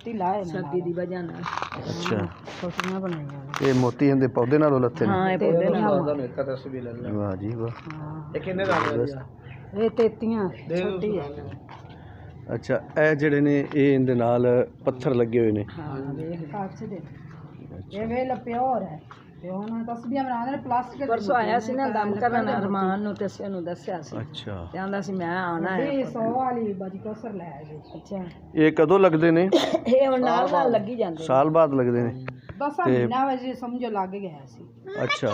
मोती लाए सर्दी दी वजह नाल अच्छा छोटियां बनाइयां ने। ये मोती इहदे पौधे नालों लथे ने हाँ ये पौधे नाल वाह जी वाह ये तेतियां छोटी है। अच्छा ਇਹ ਜਿਹੜੇ ਨੇ ਇਹ ਇਹਦੇ ਨਾਲ ਪੱਥਰ ਲੱਗੇ ਹੋਏ ਨੇ हाँ देख काच दे ये वेल प्योर है ते हुन तस्बीहां बनाने प्लास्टिक परसों आया सी ना दम करन अरमान नु ते ਅਸੀਂ ਉਹਨੂੰ ਦੱਸਿਆ ਸੀ ਅੱਛਾ ਤੇ ਆਂਦਾ ਸੀ ਮੈਂ ਆਣਾ ਹੈ 100 वाली बड़ी कसर ले आए ਅੱਛਾ ਇਹ ਕਦੋਂ ਲੱਗਦੇ ਨੇ ਇਹ ਹੁਣ ਨਾਲ ਨਾਲ ਲੱਗੀ ਜਾਂਦੇ ਸਾਲ ਬਾਅਦ ਲੱਗਦੇ ਨੇ 10 महीना वजे समझो लग गया सी। ਅੱਛਾ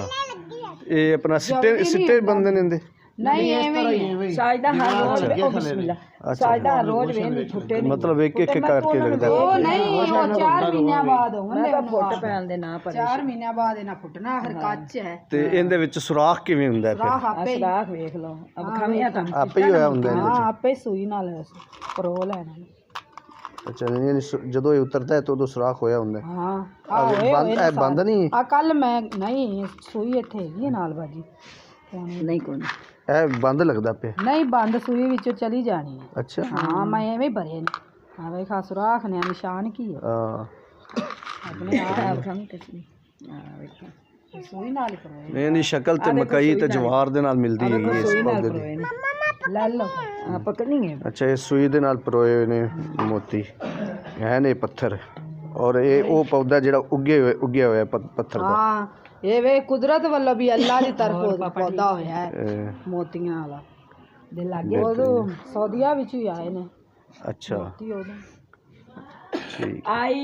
ਇਹ ਆਪਣਾ ਸਿੱਟੇ ਸਿੱਟੇ ਬੰਦੇ ਨੇ ਇਹਦੇ नहीं एवें ही है। ਸਾਜਦਾ ਹਰ ਰੋਜ਼ ਉਹ ਬਿਸਮਿल्ला ਸਾਜਦਾ ਹਰ ਰੋਜ਼ ਵੇਂਦੀ ਛੁੱਟੇ ਨਹੀਂ ਮਤਲਬ ਇੱਕ ਇੱਕ ਕਰਕੇ ਲੱਗਦਾ वो नहीं वो 4 महीने बाद होंगे ਮੈਂ ਤਾਂ ਫੁੱਟ ਪੈਣ ਦੇ ਨਾ ਪਰ 4 महीने बाद इना फुटना हर काच है ਤੇ ਇਹਦੇ ਵਿੱਚ ਸੁਰਾਖ ਕਿਵੇਂ ਹੁੰਦਾ ਹੈ ਫਿਰ राह आपे ही ਅਸਰਾਖ ਵੇਖ ਲਓ ਅਬ ਖਾਵੀਆਂ ਤਾਂ ਆਪੇ ਹੀ ਹੋਇਆ ਹੁੰਦਾ ਇਹਦੇ हां ਵਿੱਚ आपे सुई नाल परो लेना। ਅੱਛਾ ਯਾਨੀ ਜਦੋਂ ਇਹ ਉਤਰਦਾ ਹੈ ਤਾਂ ਉਦੋਂ ਸੁਰਾਖ ਹੋਇਆ ਹੁੰਦਾ ਹੈ हां ਬੰਦ ਇਹ ਬੰਦ ਨਹੀਂ आ कल मैं नहीं सुई इथे है नाल बाजी ਨਹੀਂ ਕੋਈ ਇਹ ਬੰਦ ਲੱਗਦਾ ਪਿਆ नहीं बंद सुई विचों चली जानी है। ਅੱਛਾ हाँ मैं एवें भरे ने हां वे खा सुराख ने निशान की है ਹਾਂ अपने ਆਪ ਖਾਵੀਂ ਕਿਸੀ ਹਾਂ ਵੇਖੋ सुई नाल ही परो ਨਹੀਂ ਇਹਦੀ ਸ਼ਕਲ ਤੇ ਮਕਈ ਤੇ ਜਵਾਰ ਦੇ ਨਾਲ ਮਿਲਦੀ ਹੈਗੀ ਇਸ ਪੌਦੇ ਦੀ ले लो ਆ ਪਕੜਨੀ ਹੈ ਅੱਛਾ ਇਹ ਸੂਈ ਦੇ ਨਾਲ ਪਰੋਏ ਹੋਏ ਨੇ ਮੋਤੀ ਹੈ ਨੇ ਪੱਥਰ ਔਰ ਇਹ ਉਹ ਪੌਦਾ ਜਿਹੜਾ ਉੱਗਿਆ ਹੋਇਆ ਪੱਥਰ ਦਾ हाँ ये वे कुदरत वाला भी अल्लाह की तरफ पौधा होया है ਇਹ मोतियां वाला दे लागे वो सऊदीया विच ही आए ने ਅੱਛਾ मोती ओदे ਠੀਕ ਆਈ